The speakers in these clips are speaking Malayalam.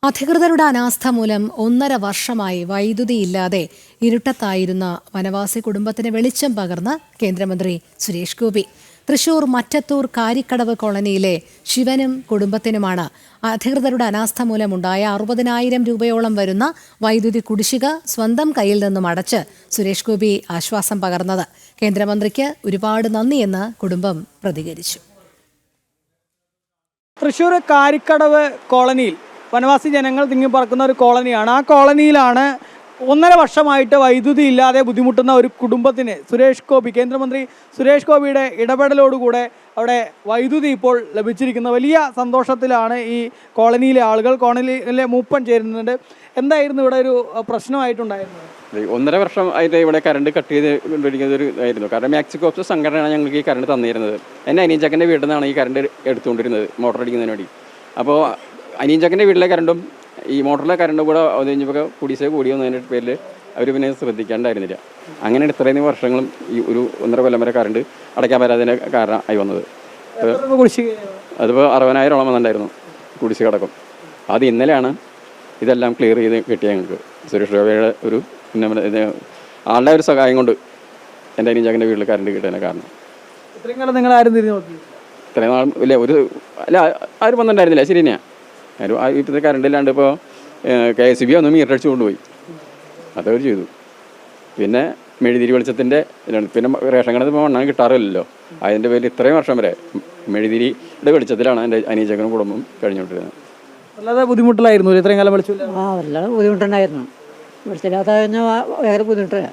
അധികൃതരുടെ അനാസ്ഥ മൂലം 1.5 വർഷമായി വൈദ്യുതിയില്ലാതെ ഇരുട്ടത്തായിരുന്ന വനവാസി കുടുംബത്തിന് വെളിച്ചം പകർന്ന് കേന്ദ്രമന്ത്രി സുരേഷ് ഗോപി. തൃശൂർ മറ്റത്തൂർ കാരിക്കടവ് കോളനിയിലെ ശിവനും കുടുംബത്തിനുമാണ് അധികൃതരുടെ അനാസ്ഥ മൂലമുണ്ടായ 60,000 രൂപയോളം വരുന്ന വൈദ്യുതി കുടിശ്ശിക സ്വന്തം കയ്യിൽ നിന്നും അടച്ച് സുരേഷ് ഗോപി ആശ്വാസം പകർന്നത്. കേന്ദ്രമന്ത്രിക്ക് ഒരുപാട് നന്ദിയെന്ന് കുടുംബം പ്രതികരിച്ചു. തൃശൂർ കാരിക്കടവ് കോളനിയിൽ വനവാസി ജനങ്ങൾ തിങ്ങിപ്പറക്കുന്ന ഒരു കോളനിയാണ്. ആ കോളനിയിലാണ് 1.5 വർഷമായിട്ട് വൈദ്യുതി ഇല്ലാതെ ബുദ്ധിമുട്ടുന്ന ഒരു കുടുംബത്തിന് കേന്ദ്രമന്ത്രി സുരേഷ് ഗോപിയുടെ ഇടപെടലോടുകൂടെ അവിടെ വൈദ്യുതി ഇപ്പോൾ ലഭിച്ചിരിക്കുന്ന വലിയ സന്തോഷത്തിലാണ് ഈ കോളനിയിലെ ആളുകൾ. കോളനിയിലെ മൂപ്പൻ ചേരുന്നുണ്ട്. എന്തായിരുന്നു ഇവിടെ ഒരു പ്രശ്നമായിട്ടുണ്ടായിരുന്നത്? 1.5 വർഷമായിട്ട് ഇവിടെ കറണ്ട് കട്ട് ചെയ്തുകൊണ്ടിരിക്കുന്ന ഒരു ഇതായിരുന്നു. കാരണം മാക്സിക്കോപ്സ് സംഘടനയാണ് ഞങ്ങൾക്ക് ഈ കറണ്ട് തന്നിരുന്നത്. എൻ്റെ അനിയൻചക്കൻ്റെ വീട്ടിൽ നിന്നാണ് ഈ കറണ്ട് എടുത്തുകൊണ്ടിരുന്നത് മോട്ടർ അടിക്കുന്നതിന് വേണ്ടി. അപ്പോൾ അനിയൻചക്കൻ്റെ വീട്ടിലെ കറണ്ടും ഈ മോട്ടറിലെ കറണ്ടും കൂടെ കഴിഞ്ഞപ്പോൾ കുടിശ്ശിക കൂടിയൊന്നതിൻ്റെ പേരിൽ അവർ പിന്നെ ശ്രദ്ധിക്കാണ്ടായിരുന്നില്ല. അങ്ങനെ ഇത്രയും വർഷങ്ങളും ഈ ഒരു 1.5 കൊല്ലം വരെ കറണ്ട് അടയ്ക്കാൻ പറ്റാത്തതിന് കാരണമായി വന്നത്. അതിപ്പോൾ 60,000 വന്നിട്ടുണ്ടായിരുന്നു കുടിശ്ശിക അടക്കം. അത് ഇന്നലെയാണ് ഇതെല്ലാം ക്ലിയർ ചെയ്ത് കിട്ടിയ ഞങ്ങൾക്ക്. സുരേഷ് ഗോപിയുടെ ഒരു ആളുടെ ഒരു സഹായം കൊണ്ട് എൻ്റെ അനിയൻചക്കൻ്റെ വീട്ടിൽ കറണ്ട് കിട്ടിയതിന് കാരണം. ഇത്രയും നാൾ ഇല്ല ആരും വന്നിട്ടുണ്ടായിരുന്നില്ല. ശരി തന്നെയാണ്. ഇപ്പോഴത്തെ കറണ്ടില്ലാണ്ട് ഇപ്പോൾ KSB ഒന്ന് മീറ്റർ അടിച്ച് കൊണ്ടുപോയി. അതവർ ചെയ്തു. പിന്നെ മെഴുതിരി വെളിച്ചത്തിൻ്റെ പിന്നെ റേഷൻ കടന്ന് ഇപ്പോൾ മണ്ണാൻ കിട്ടാറില്ലല്ലോ. അതിൻ്റെ പേരിൽ ഇത്രയും വർഷം വരെ മെഴുതിരിയുടെ വെളിച്ചത്തിലാണ് എൻ്റെ അനിയൻചക്കനും കുടുംബം കഴിഞ്ഞുകൊണ്ടിരുന്നത്. വളരെ ബുദ്ധിമുട്ടിലായിരുന്നു ഇത്രയും കാലം വിളിച്ചില്ല. വളരെ ബുദ്ധിമുട്ടുണ്ടായിരുന്നു. വെളിച്ചില്ലാത്ത വേറെ ബുദ്ധിമുട്ടാണ്.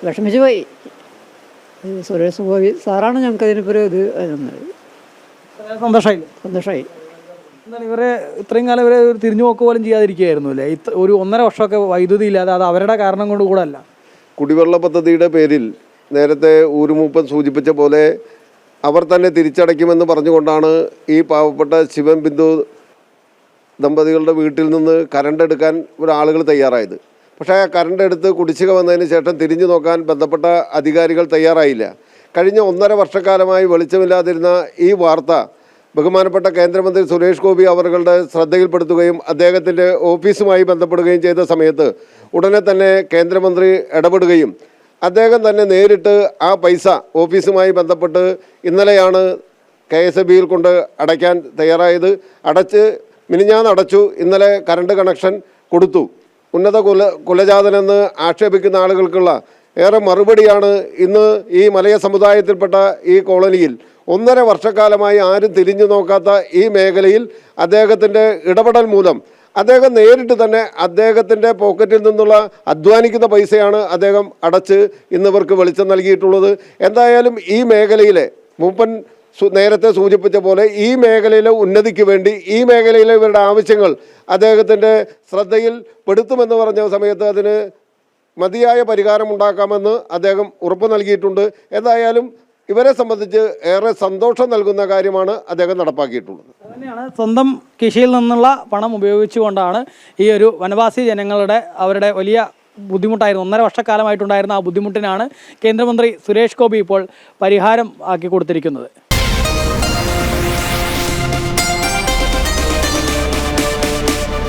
വിഷമിച്ച് പോയി. സുരേഷ് ഗോപി സാറാണ് ഞങ്ങൾക്കതിനിപ്പോൾ ഇത് സന്തോഷമായി. എന്താണ് ഇവരെ ഇത്രയും കാലം ഇവരെ തിരിഞ്ഞു നോക്കുക പോലും ചെയ്യാതിരിക്കുകയായിരുന്നു അല്ലേ? ഒരു 1.5 വർഷമൊക്കെ വൈദ്യുതി ഇല്ലാതെ അത് അവരുടെ കാരണം കൊണ്ട് കൂടെ അല്ല. കുടിവെള്ള പദ്ധതിയുടെ പേരിൽ നേരത്തെ ഊരുമൂപ്പൻ സൂചിപ്പിച്ച പോലെ അവർ തന്നെ തിരിച്ചടയ്ക്കുമെന്ന് പറഞ്ഞുകൊണ്ടാണ് ഈ പാവപ്പെട്ട ശിവൻ ബിന്ദു ദമ്പതികളുടെ വീട്ടിൽ നിന്ന് കറണ്ട് എടുക്കാൻ ഒരാളുകൾ തയ്യാറായത്. പക്ഷേ ആ കറണ്ട് എടുത്ത് കുടിശ്ശിക വന്നതിന് ശേഷം തിരിഞ്ഞു നോക്കാൻ ബന്ധപ്പെട്ട അധികാരികൾ തയ്യാറായില്ല. കഴിഞ്ഞ 1.5 വർഷക്കാലമായി വെളിച്ചമില്ലാതിരുന്ന ഈ വാർത്ത ബഹുമാനപ്പെട്ട കേന്ദ്രമന്ത്രി സുരേഷ് ഗോപി അവരുടെ ശ്രദ്ധയിൽപ്പെടുത്തുകയും അദ്ദേഹത്തിൻ്റെ ഓഫീസുമായി ബന്ധപ്പെടുകയും ചെയ്ത സമയത്ത് ഉടനെ തന്നെ കേന്ദ്രമന്ത്രി ഇടപെടുകയും അദ്ദേഹം തന്നെ നേരിട്ട് ആ പൈസ ഓഫീസുമായി ബന്ധപ്പെട്ട് ഇന്നലെയാണ് KSBയിൽ കൊണ്ട് അടയ്ക്കാൻ തയ്യാറായത്. മിനിഞ്ഞാന്ന് അടച്ചു. ഇന്നലെ കറണ്ട് കണക്ഷൻ കൊടുത്തു. ഉന്നത കുലജാതനെന്ന് ആക്ഷേപിക്കുന്ന ആളുകൾക്കുള്ള ഏറെ മറുപടിയാണ് ഇന്ന് ഈ മലയ സമുദായത്തിൽപ്പെട്ട ഈ കോളനിയിൽ 1.5 വർഷക്കാലമായി ആരും തിരിഞ്ഞു നോക്കാത്ത ഈ മേഖലയിൽ അദ്ദേഹത്തിൻ്റെ ഇടപെടൽ മൂലം അദ്ദേഹം നേരിട്ട് തന്നെ അദ്ദേഹത്തിൻ്റെ പോക്കറ്റിൽ നിന്നുള്ള അധ്വാനിക്കുന്ന പൈസയാണ് അദ്ദേഹം അടച്ച് ഇന്നിവർക്ക് വെളിച്ചം നൽകിയിട്ടുള്ളത്. എന്തായാലും ഈ മേഖലയിലെ മൂപ്പൻ നേരത്തെ സൂചിപ്പിച്ച പോലെ ഈ മേഖലയിലെ ഉന്നതിക്ക് വേണ്ടി ഈ മേഖലയിലെ ഇവരുടെ ആവശ്യങ്ങൾ അദ്ദേഹത്തിൻ്റെ ശ്രദ്ധയിൽ പെടുത്തുമെന്ന് പറഞ്ഞ സമയത്ത് അതിന് മതിയായ പരിഹാരമുണ്ടാക്കാമെന്ന് അദ്ദേഹം ഉറപ്പ് നൽകിയിട്ടുണ്ട്. എന്തായാലും ഇവരെ സംബന്ധിച്ച് ഏറെ സന്തോഷം നൽകുന്ന കാര്യമാണ് അദ്ദേഹം നടപ്പാക്കിയിട്ടുള്ളത്. അങ്ങനെയാണ് സ്വന്തം കൃഷിയിൽ നിന്നുള്ള പണം ഉപയോഗിച്ചുകൊണ്ടാണ് ഈ ഒരു വനവാസി ജനങ്ങളുടെ അവരുടെ വലിയ ബുദ്ധിമുട്ടായിരുന്നു 1.5 വർഷക്കാലമായിട്ടുണ്ടായിരുന്ന ആ ബുദ്ധിമുട്ടിനാണ് കേന്ദ്രമന്ത്രി സുരേഷ് ഗോപി ഇപ്പോൾ പരിഹാരം ആക്കി കൊടുത്തിരിക്കുന്നത്.